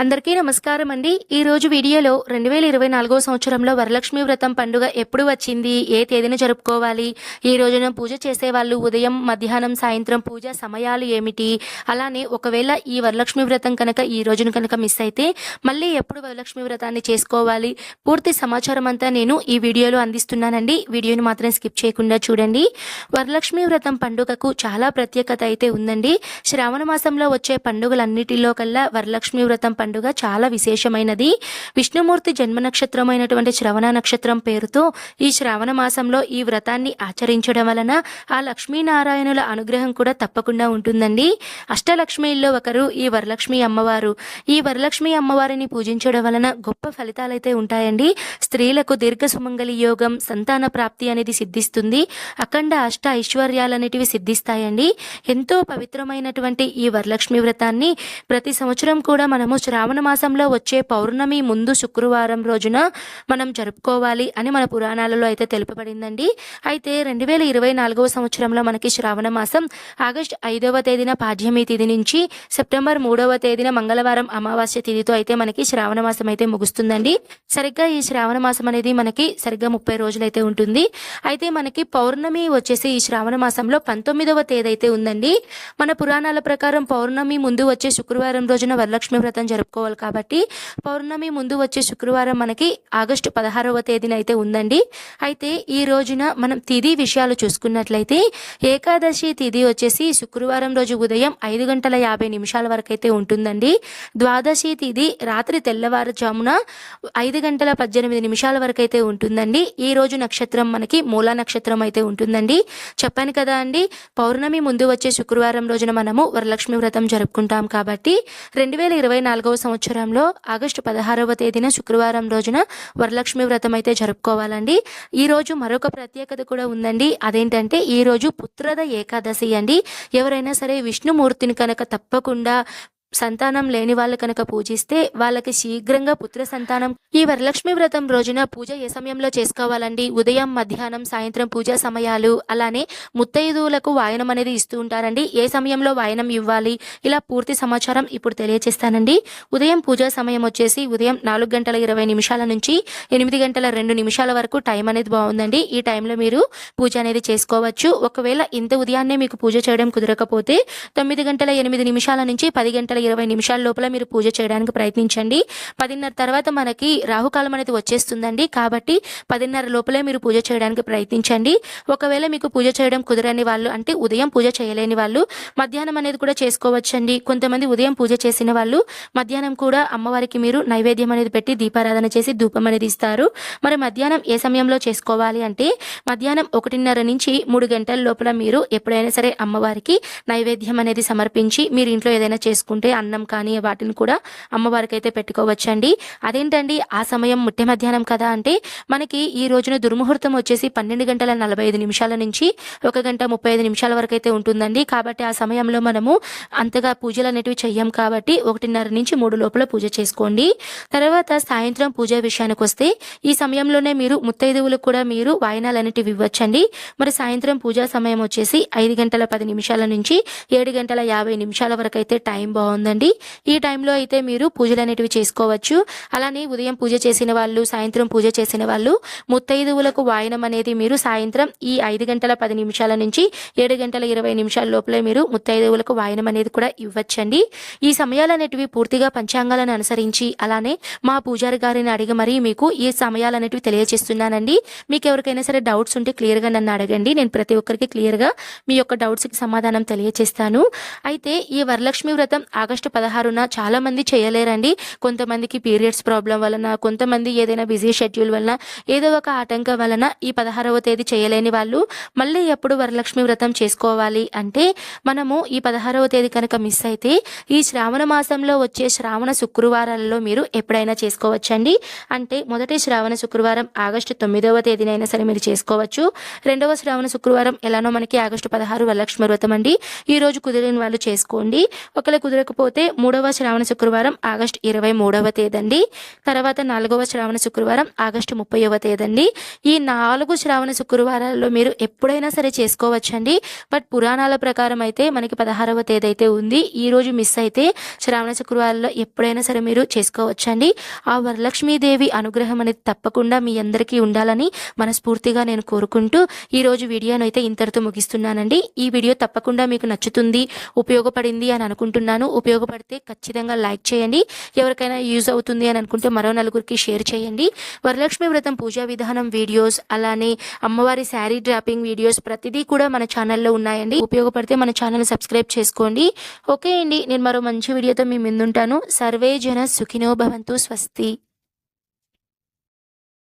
అందరికీ నమస్కారం అండి. ఈరోజు వీడియోలో 2024 సంవత్సరంలో వరలక్ష్మి వ్రతం పండుగ ఎప్పుడు వచ్చింది, ఏ తేదీన జరుపుకోవాలి, ఈ రోజున పూజ చేసేవాళ్ళు ఉదయం, మధ్యాహ్నం, సాయంత్రం పూజ సమయాలు ఏమిటి, అలానే ఒకవేళ ఈ వరలక్ష్మి వ్రతం కనుక ఈ రోజున కనుక మిస్ అయితే మళ్ళీ ఎప్పుడు వరలక్ష్మి వ్రతాన్ని చేసుకోవాలి, పూర్తి సమాచారం అంతా నేను ఈ వీడియోలో అందిస్తున్నానండి. వీడియోని మాత్రం స్కిప్ చేయకుండా చూడండి. వరలక్ష్మి వ్రతం పండుగకు చాలా ప్రత్యేకత అయితే ఉందండి. శ్రావణ మాసంలో వచ్చే పండుగలన్నిటిలో కల్లా వరలక్ష్మి వ్రతం పండుగ చాలా విశేషమైనది. విష్ణుమూర్తి జన్మ నక్షత్రమైనటువంటి శ్రవణ నక్షత్రం పేరుతో ఈ శ్రావణ మాసంలో ఈ వ్రతాన్ని ఆచరించడం వలన ఆ లక్ష్మీనారాయణుల అనుగ్రహం కూడా తప్పకుండా ఉంటుందండి. అష్టలక్ష్మిల్లో ఒకరు ఈ వరలక్ష్మి అమ్మవారు. ఈ వరలక్ష్మి అమ్మవారిని పూజించడం వలన గొప్ప ఫలితాలైతే ఉంటాయండి. స్త్రీలకు దీర్ఘ సుమంగళి యోగం, సంతాన ప్రాప్తి అనేది సిద్ధిస్తుంది. అఖండ అష్ట ఐశ్వర్యాలనేటివి సిద్ధిస్తాయండి. ఎంతో పవిత్రమైనటువంటి ఈ వరలక్ష్మి వ్రతాన్ని ప్రతి సంవత్సరం కూడా మనము శ్రావణ మాసంలో వచ్చే పౌర్ణమి ముందు శుక్రవారం రోజున మనం జరుపుకోవాలి అని మన పురాణాలలో అయితే తెలుపబడిందండి. అయితే 2024 సంవత్సరంలో మనకి శ్రావణ మాసం ఆగస్టు 5వ తేదీన పాడ్యమి తిథి నుంచి సెప్టెంబర్ 3వ తేదీన మంగళవారం అమావాస్య తిథితో అయితే మనకి శ్రావణ మాసం అయితే ముగుస్తుందండి. సరిగ్గా ఈ శ్రావణ మాసం అనేది మనకి సరిగ్గా 30 రోజులైతే ఉంటుంది. అయితే మనకి పౌర్ణమి వచ్చేసి ఈ శ్రావణ మాసంలో 19వ తేదీ అయితే ఉందండి. మన పురాణాల ప్రకారం పౌర్ణమి ముందు వచ్చే శుక్రవారం రోజున వరలక్ష్మి వ్రతం జరుపుకోవాలి కాబట్టి పౌర్ణమి ముందు వచ్చే శుక్రవారం మనకి ఆగస్టు 16వ తేదీన అయితే ఉందండి. అయితే ఈ రోజున మనం తిథి విషయాలు చూసుకున్నట్లయితే ఏకాదశి తిథి వచ్చేసి శుక్రవారం రోజు ఉదయం 5:50 వరకు అయితే ఉంటుందండి. ద్వాదశి తిథి రాత్రి తెల్లవారుజామున 5:18 వరకు అయితే ఉంటుందండి. ఈ రోజు నక్షత్రం మనకి మూలా నక్షత్రం అయితే ఉంటుందండి. చెప్పాను కదా అండి, పౌర్ణమి ముందు వచ్చే శుక్రవారం రోజున మనము వరలక్ష్మి వ్రతం జరుపుకుంటాం కాబట్టి 2024 సంవత్సరంలో ఆగస్టు 16వ తేదీన శుక్రవారం రోజున వరలక్ష్మి వ్రతం అయితే జరుపుకోవాలండి. ఈ రోజు మరొక ప్రత్యేకత కూడా ఉందండి. అదేంటంటే ఈ రోజు పుత్రద ఏకాదశి అండి. ఎవరైనా సరే విష్ణుమూర్తిని కనుక తప్పకుండా సంతానం లేని వాళ్ళు కనుక పూజిస్తే వాళ్ళకి శీఘ్రంగా పుత్ర సంతానం. ఈ వరలక్ష్మి వ్రతం రోజున పూజ ఏ సమయంలో చేసుకోవాలండి? ఉదయం, మధ్యాహ్నం, సాయంత్రం పూజా సమయాలు, అలానే ముత్తైదువులకు వాయనం అనేది ఇస్తూ ఉంటారండి. ఏ సమయంలో వాయనం ఇవ్వాలి, ఇలా పూర్తి సమాచారం ఇప్పుడు తెలియజేస్తానండి. ఉదయం పూజా సమయం వచ్చేసి ఉదయం 4:20 నుంచి 8:02 వరకు టైం అనేది బాగుందండి. ఈ టైంలో మీరు పూజ అనేది చేసుకోవచ్చు. ఒకవేళ ఇంత ఉదయాన్నే మీకు పూజ చేయడం కుదరకపోతే 9:08 నుంచి 10:20 లోపల మీరు పూజ చేయడానికి ప్రయత్నించండి. 10:30 తర్వాత మనకి రాహుకాలం అనేది వచ్చేస్తుందండి. కాబట్టి 10:30 లోపలే మీరు పూజ చేయడానికి ప్రయత్నించండి. ఒకవేళ మీకు పూజ చేయడం కుదరని వాళ్ళు, అంటే ఉదయం పూజ చేయలేని వాళ్ళు మధ్యాహ్నం అనేది కూడా చేసుకోవచ్చండి. కొంతమంది ఉదయం పూజ చేసిన వాళ్ళు మధ్యాహ్నం కూడా అమ్మవారికి మీరు నైవేద్యం అనేది పెట్టి దీపారాధన చేసి ధూపం అనేది ఇస్తారు. మరి మధ్యాహ్నం ఏ సమయంలో చేసుకోవాలి అంటే మధ్యాహ్నం 1:30 నుంచి 3 గంటల లోపల మీరు ఎప్పుడైనా సరే అమ్మవారికి నైవేద్యం అనేది సమర్పించి మీరు ఇంట్లో ఏదైనా చేసుకుంటే అన్నం కానీ వాటిని కూడా అమ్మవారికి అయితే పెట్టుకోవచ్చండి. అదేంటండి ఆ సమయం ముట్టె మధ్యాహ్నం కదా అంటే మనకి ఈ రోజున దుర్ముహూర్తం వచ్చేసి 12:45 నుంచి 1:35 వరకు అయితే ఉంటుందండి. కాబట్టి ఆ సమయంలో మనము అంతగా పూజలు అనేటివి చెయ్యం కాబట్టి 1:30 నుంచి 3 లోపల పూజ చేసుకోండి. తర్వాత సాయంత్రం పూజ విషయానికి వస్తే ఈ సమయంలోనే మీరు ముత్తైదువులకు కూడా మీరు వాయనాలు అనేటివి ఇవ్వచ్చండి. మరి సాయంత్రం పూజా సమయం వచ్చేసి 5:10 నుంచి 7:50 వరకు అయితే టైం బాగుందండి. ఈ టైంలో అయితే మీరు పూజలు అనేటివి చేసుకోవచ్చు. అలానే ఉదయం పూజ చేసిన వాళ్ళు, సాయంత్రం పూజ చేసిన వాళ్ళు ముత్తైదువులకు వాయనం అనేది మీరు సాయంత్రం ఈ 5:10 నుంచి 7:20 లోపలే మీరు ముత్తైదువులకు వాయనం అనేది కూడా ఇవ్వచ్చండి. ఈ సమయాలు అనేటివి పూర్తిగా పంచాంగాలను అనుసరించి అలానే మా పూజారి గారిని అడిగి మరీ మీకు ఈ సమయాలు అనేటివి తెలియజేస్తున్నానండి. మీకు ఎవరికైనా సరే డౌట్స్ ఉంటే క్లియర్గా నన్ను అడగండి. నేను ప్రతి ఒక్కరికి క్లియర్గా మీ యొక్క డౌట్స్కి సమాధానం తెలియజేస్తాను. అయితే ఈ వరలక్ష్మి వ్రతం ఆగస్టు 16న చాలా మంది చేయలేరండి. కొంతమందికి పీరియడ్స్ ప్రాబ్లం వలన, కొంతమంది ఏదైనా బిజీ షెడ్యూల్ వలన, ఏదో ఒక ఆటంకం వలన ఈ 16వ తేదీ చేయలేని వాళ్ళు మళ్ళీ ఎప్పుడు వరలక్ష్మి వ్రతం చేసుకోవాలి అంటే మనము ఈ 16వ తేదీ కనుక మిస్ అయితే ఈ శ్రావణ మాసంలో వచ్చే శ్రావణ శుక్రవారాలలో మీరు ఎప్పుడైనా చేసుకోవచ్చండి. అంటే మొదటి శ్రావణ శుక్రవారం ఆగస్టు 9వ తేదీనైనా సరే మీరు చేసుకోవచ్చు. రెండవ శ్రావణ శుక్రవారం ఎలానో మనకి ఆగస్టు 16 వరలక్ష్మి వ్రతం అండి. ఈ రోజు కుదిరిన వాళ్ళు చేసుకోండి. ఒకవేళ కుదరకపోతే ఇకపోతే 3వ శ్రావణ శుక్రవారం ఆగస్టు 23వ తేదండి. తర్వాత 4వ శ్రావణ శుక్రవారం ఆగస్టు 30వ తేదండి. ఈ 4 శ్రావణ శుక్రవారాల్లో మీరు ఎప్పుడైనా సరే చేసుకోవచ్చండి. బట్ పురాణాల ప్రకారం అయితే మనకి 16వ తేదీ అయితే ఉంది. ఈ రోజు మిస్ అయితే శ్రావణ శుక్రవారాల్లో ఎప్పుడైనా సరే మీరు చేసుకోవచ్చండి. ఆ వరలక్ష్మీదేవి అనుగ్రహం అనేది తప్పకుండా మీ అందరికీ ఉండాలని మనస్ఫూర్తిగా నేను కోరుకుంటూ ఈరోజు వీడియోను అయితే ఇంతటితో ముగిస్తున్నానండి. ఈ వీడియో తప్పకుండా మీకు నచ్చుతుంది, ఉపయోగపడింది అని అనుకుంటున్నాను. ఉపయోగపడితే ఖచ్చితంగా లైక్ చేయండి. ఎవరికైనా యూజ్ అవుతుంది అని అనుకుంటే మరో నలుగురికి షేర్ చేయండి. వరలక్ష్మి వ్రతం పూజా విధానం వీడియోస్, అలానే అమ్మవారి శారీ డ్రాపింగ్ వీడియోస్ ప్రతిదీ కూడా మన ఛానల్లో ఉన్నాయండి. ఉపయోగపడితే మన ఛానల్ సబ్స్క్రైబ్ చేసుకోండి. ఓకే అండి, నేను మరో మంచి వీడియోతో మీ ముందుంటాను. సర్వే జన సుఖినో భవంతు. స్వస్తి.